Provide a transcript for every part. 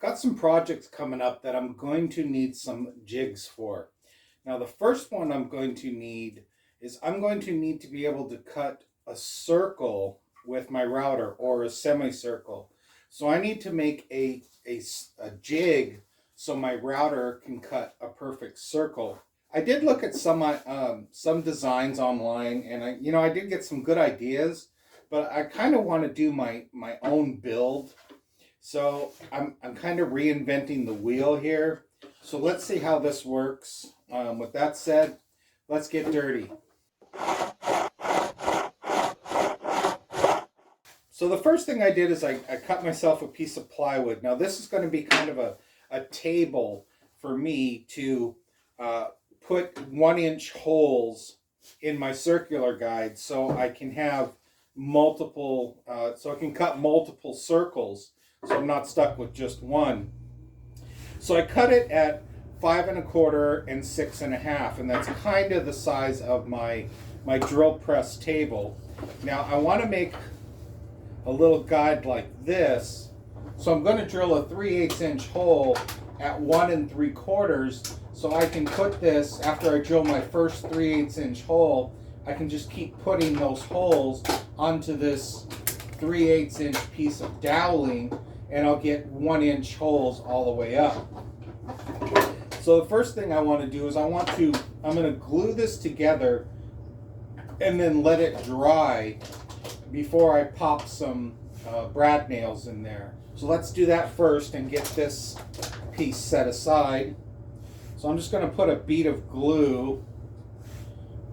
Got some projects coming up that I'm going to need some jigs for. Now, the first one I'm going to need is I'm going to need to be able to cut a circle with my router or a semicircle. So I need to make a jig so my router can cut a perfect circle. I did look at some designs online, and I did get some good ideas, but I kind of want to do my own build. So I'm kind of reinventing the wheel here. So let's see how this works. With that said, let's get dirty. So the first thing I did is I cut myself a piece of plywood. Now this is going to be kind of a table for me to put 1-inch holes in my circular guide so I can have multiple, so I can cut multiple circles so I'm not stuck with just one. So I cut it at 5 1/4 and 6 1/2, and that's kind of the size of my drill press table. Now I want to make a little guide like this, so I'm going to drill a 3/8 inch hole at 1 3/4, so I can put this, after I drill my first 3/8 inch hole, I can just keep putting those holes onto this 3/8 inch piece of doweling, and I'll get 1-inch holes all the way up. So the first thing I want to do is I'm going to glue this together and then let it dry before I pop some brad nails in there. So let's do that first and get this piece set aside. So I'm just going to put a bead of glue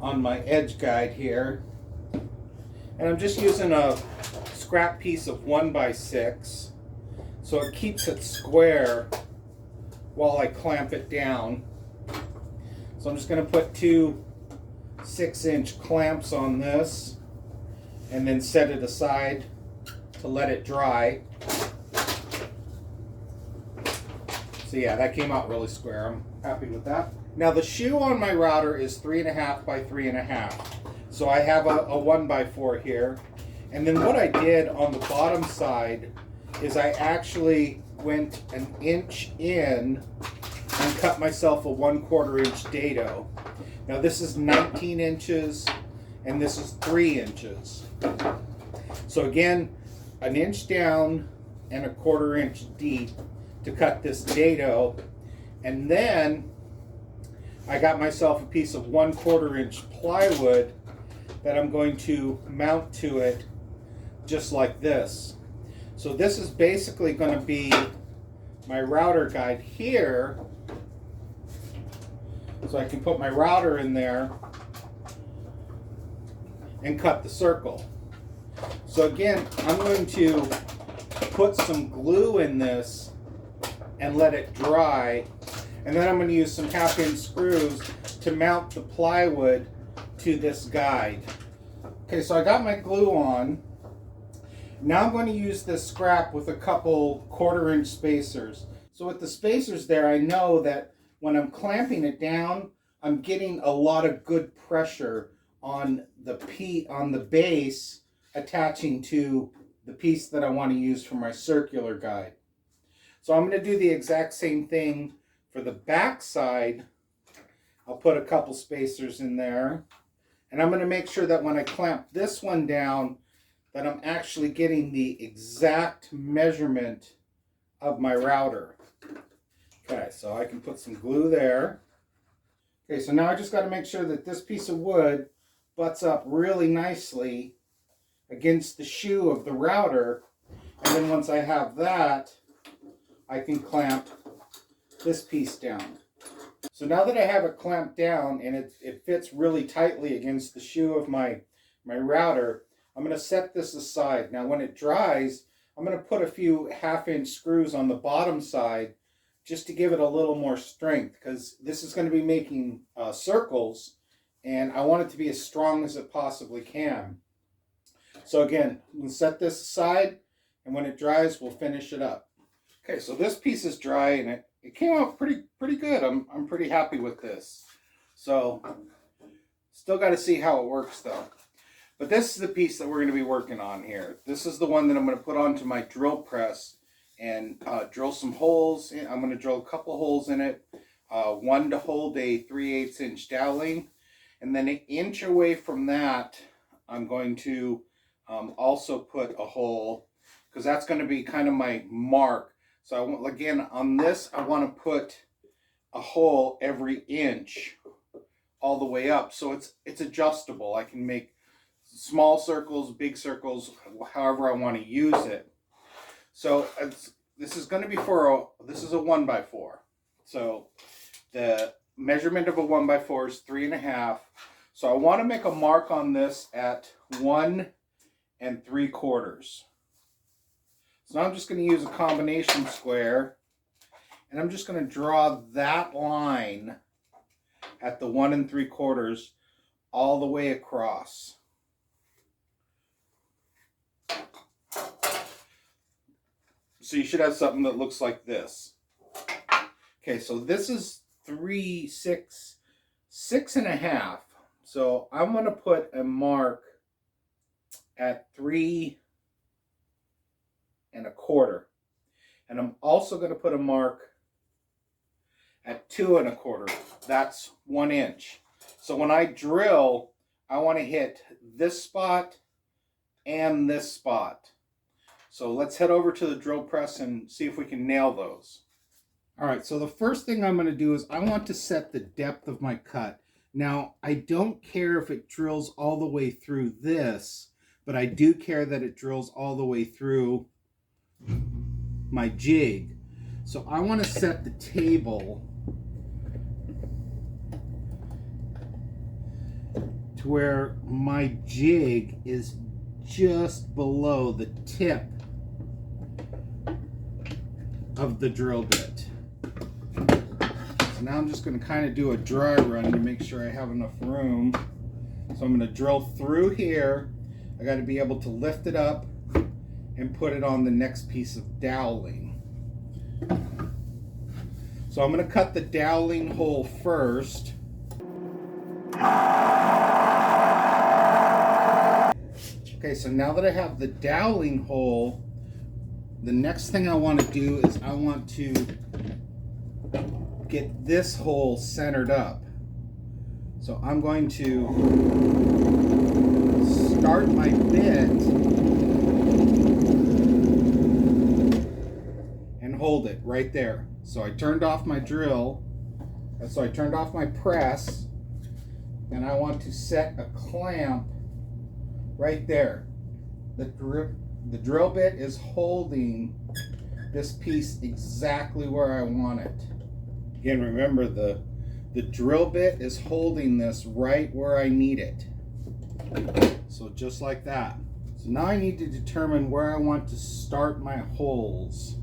on my edge guide here, and I'm just using a scrap piece of 1x6 so it keeps it square while I clamp it down. So I'm just going to put 2 6-inch clamps on this and then set it aside to let it dry. So yeah, that came out really square. I'm happy with that. Now the shoe on my router is 3 1/2 by 3 1/2. So I have a 1x4 here. And then what I did on the bottom side is I actually went 1 inch in and cut myself a 1/4 inch dado. Now this is 19 inches and this is 3 inches. So again, 1 inch down and 1/4 inch deep to cut this dado. And then I got myself a piece of 1/4 inch plywood that I'm going to mount to it just like this. So this is basically going to be my router guide here. So I can put my router in there and cut the circle. So again, I'm going to put some glue in this and let it dry. And then I'm going to use some 1/2 inch screws to mount the plywood to this guide. Okay, so I got my glue on. Now I'm going to use this scrap with a couple 1/4 inch spacers. So with the spacers there, I know that when I'm clamping it down, I'm getting a lot of good pressure on the base attaching to the piece that I want to use for my circular guide. So I'm going to do the exact same thing for the back side. I'll put a couple spacers in there, and I'm going to make sure that when I clamp this one down, that I'm actually getting the exact measurement of my router. Okay, so I can put some glue there. Okay, so now I just got to make sure that this piece of wood butts up really nicely against the shoe of the router. And then once I have that, I can clamp this piece down. So now that I have it clamped down and it fits really tightly against the shoe of my router, I'm going to set this aside. Now when it dries, I'm going to put a few 1/2 inch screws on the bottom side just to give it a little more strength, because this is going to be making circles, and I want it to be as strong as it possibly can. So again, we'll set this aside, and when it dries, we'll finish it up. Okay, so this piece is dry, and it came out pretty good. I'm pretty happy with this. So still got to see how it works though. But this is the piece that we're going to be working on here. This is the one that I'm going to put onto my drill press and drill some holes. I'm going to drill a couple holes in it, one to hold a 3/8 inch dowling, and then an inch away from that I'm going to also put a hole, because that's going to be kind of my mark. So I want, again, on this I want to put a hole every inch all the way up, so it's adjustable. I can make small circles, big circles, however I want to use it. So this is going to be this is a 1x4. So the measurement of a 1x4 is 3.5. So I want to make a mark on this at 1 3/4. So now I'm just going to use a combination square, and I'm just going to draw that line at the 1 3/4 all the way across. So you should have something that looks like this. Okay, so this is 6.5. So I'm going to put a mark at 3 1/4. And I'm also going to put a mark at 2 1/4. That's 1 inch. So when I drill, I want to hit this spot and this spot. So let's head over to the drill press and see if we can nail those. All right, so the first thing I'm going to do is I want to set the depth of my cut. Now, I don't care if it drills all the way through this, but I do care that it drills all the way through my jig. So I want to set the table to where my jig is just below the tip of the drill bit. So now I'm just going to kind of do a dry run to make sure I have enough room. So I'm going to drill through here. I got to be able to lift it up and put it on the next piece of doweling. So I'm going to cut the doweling hole first. Okay, so now that I have the doweling hole, the next thing I want to do is I want to get this hole centered up. So I'm going to start my bit and hold it right there. So I turned off my drill, so I turned off my press, and I want to set a clamp right there. The drill bit is holding this piece exactly where I want it. Again, remember the drill bit is holding this right where I need it. So just like that. So now I need to determine where I want to start my holes.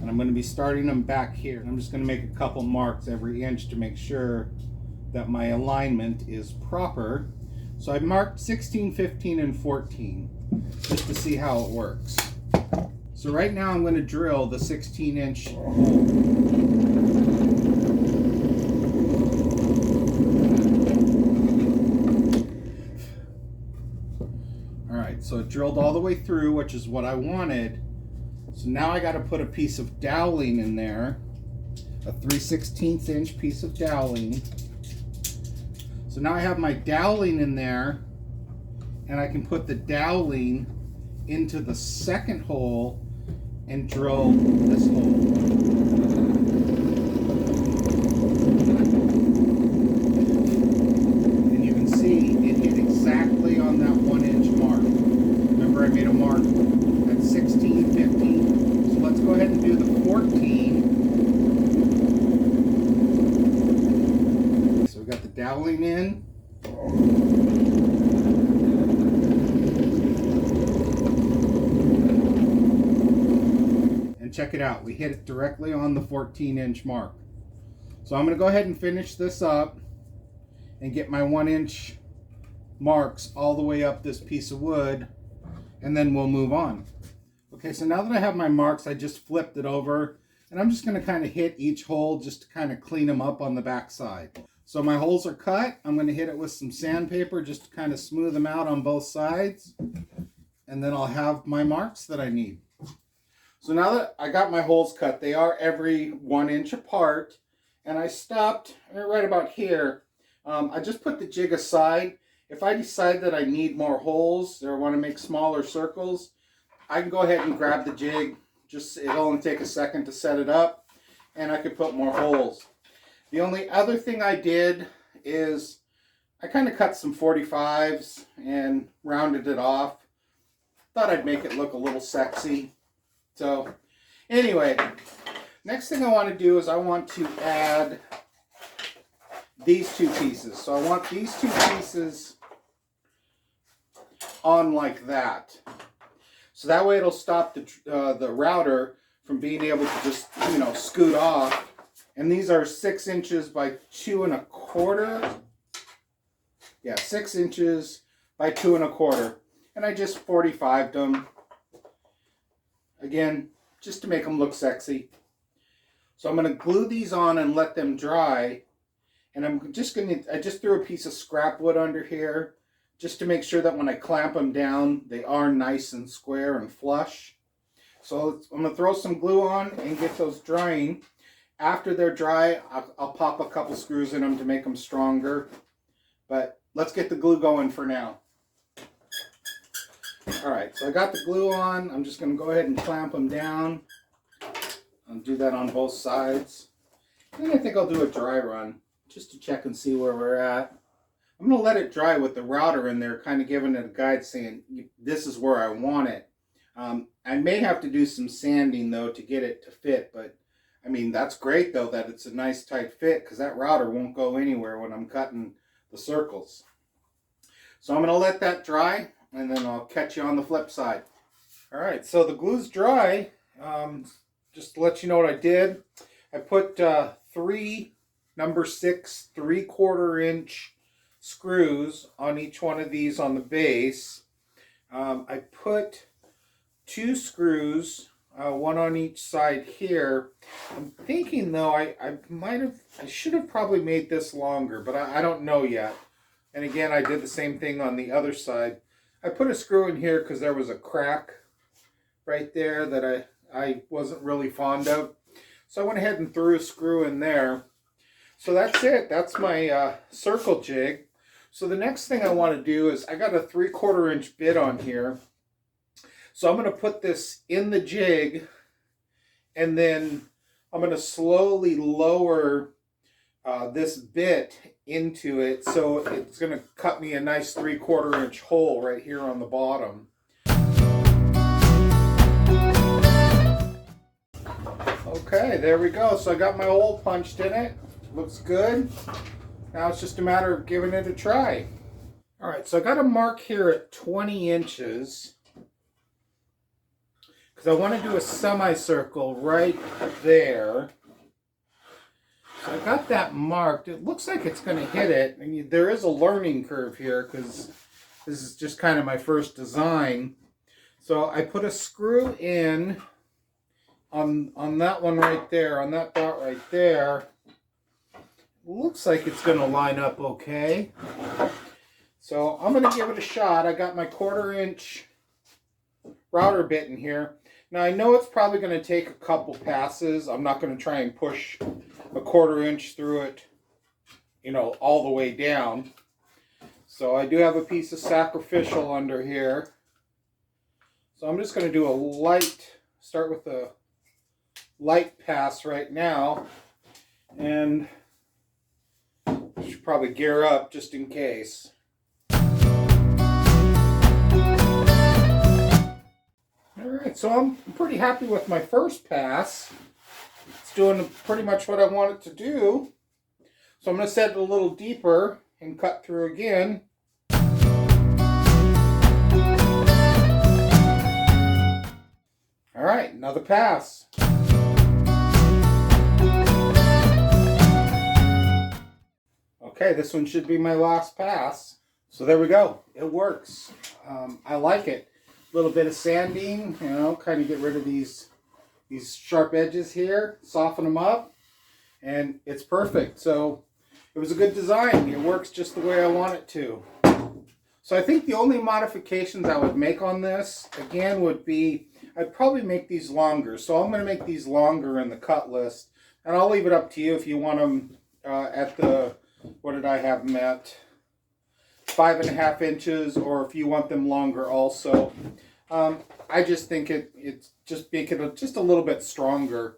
And I'm going to be starting them back here. I'm just going to make a couple marks every inch to make sure that my alignment is proper. So I marked 16, 15, and 14 just to see how it works. So right now I'm going to drill the 16-inch hole. Alright, so it drilled all the way through, which is what I wanted. So now I got to put a piece of doweling in there, a 3/16 inch piece of doweling. So now I have my doweling in there, and I can put the doweling into the second hole and drill this hole. And you can see it hit exactly on that 1 inch mark. Remember, I made a mark at 16, 15. So let's go ahead and do the 14. So we got the doweling in. And check it out, we hit it directly on the 14-inch mark. So I'm going to go ahead and finish this up and get my 1 inch marks all the way up this piece of wood, and then we'll move on. Okay, so now that I have my marks, I just flipped it over, and I'm just going to kind of hit each hole just to kind of clean them up on the back side. So my holes are cut. I'm going to hit it with some sandpaper just to kind of smooth them out on both sides, and then I'll have my marks that I need. So now that I got my holes cut, they are every 1 inch apart, and I stopped right about here. I just put the jig aside. If I decide that I need more holes or want to make smaller circles, I can go ahead and grab the jig. It'll only take a second to set it up, and I could put more holes. The only other thing I did is I kind of cut some 45s and rounded it off. Thought I'd make it look a little sexy. So anyway, next thing I want to do is I want to add these two pieces. So I want these two pieces on like that. So that way it'll stop the router from being able to just, scoot off. And these are 6 inches by 2 1/4. Yeah, 6 inches by 2 1/4. And I just 45'd them. Again, just to make them look sexy. So I'm going to glue these on and let them dry. And I just threw a piece of scrap wood under here just to make sure that when I clamp them down, they are nice and square and flush. So I'm going to throw some glue on and get those drying. After they're dry, I'll pop a couple screws in them to make them stronger. But let's get the glue going for now. Alright, so I got the glue on. I'm just going to go ahead and clamp them down. I'll do that on both sides. And I think I'll do a dry run just to check and see where we're at. I'm going to let it dry with the router in there, kind of giving it a guide saying, this is where I want it. I may have to do some sanding though to get it to fit, but I mean, that's great though that it's a nice tight fit because that router won't go anywhere when I'm cutting the circles. So I'm going to let that dry and then I'll catch you on the flip side. All right, so the glue's dry. Just to let you know what I did, I put 3 number 6 3/4 inch screws on each one of these on the base. I put 2 screws, one on each side here. I'm thinking though I should have probably made this longer, but I don't know yet. And again, I did the same thing on the other side. I put a screw in here because there was a crack right there that I wasn't really fond of. So I went ahead and threw a screw in there. So that's it. That's my circle jig. So the next thing I want to do is I got a 3/4 inch bit on here. So I'm going to put this in the jig and then I'm going to slowly lower this bit into it. So it's going to cut me a nice 3/4 inch hole right here on the bottom. Okay, there we go. So I got my hole punched in it. Looks good. Now it's just a matter of giving it a try. All right, so I got a mark here at 20 inches because I want to do a semicircle right there. So I got that marked. It looks like it's going to hit it. And there is a learning curve here because this is just kind of my first design. So I put a screw in on that one right there, on that dot right there. Looks like it's going to line up okay. So I'm going to give it a shot. I got my 1/4 inch router bit in here. Now I know it's probably going to take a couple passes. I'm not going to try and push a 1/4 inch through it, all the way down. So I do have a piece of sacrificial under here. So I'm just going to do start with a light pass right now. And I should probably gear up just in case. Alright, so I'm pretty happy with my first pass. It's doing pretty much what I want it to do. So I'm going to set it a little deeper and cut through again. Alright, another pass. Okay, this one should be my last pass. So there we go. It works. I like it. A little bit of sanding, kind of get rid of these sharp edges here, soften them up, and it's perfect. So it was a good design. It works just the way I want it to. So I think the only modifications I would make on this, again, would be, I'd probably make these longer. So I'm going to make these longer in the cut list. And I'll leave it up to you if you want them at the, what did I have them at? 5.5 inches, or if you want them longer also. I just think it's just make it just a little bit stronger.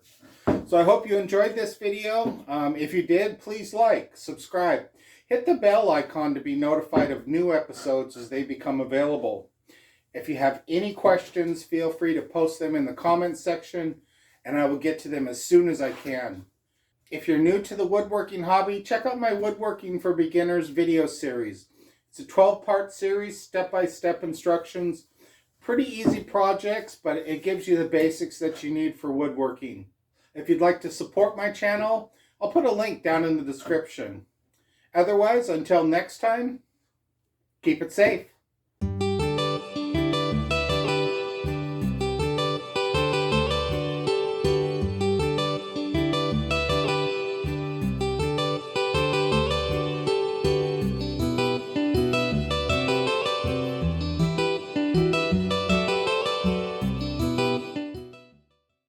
So I hope you enjoyed this video. If you did, please like, subscribe. Hit the bell icon to be notified of new episodes as they become available. If you have any questions, feel free to post them in the comments section, and I will get to them as soon as I can. If you're new to the woodworking hobby, check out my Woodworking for Beginners video series. It's a 12-part series, step-by-step instructions. Pretty easy projects, but it gives you the basics that you need for woodworking. If you'd like to support my channel, I'll put a link down in the description. Otherwise, until next time, keep it safe.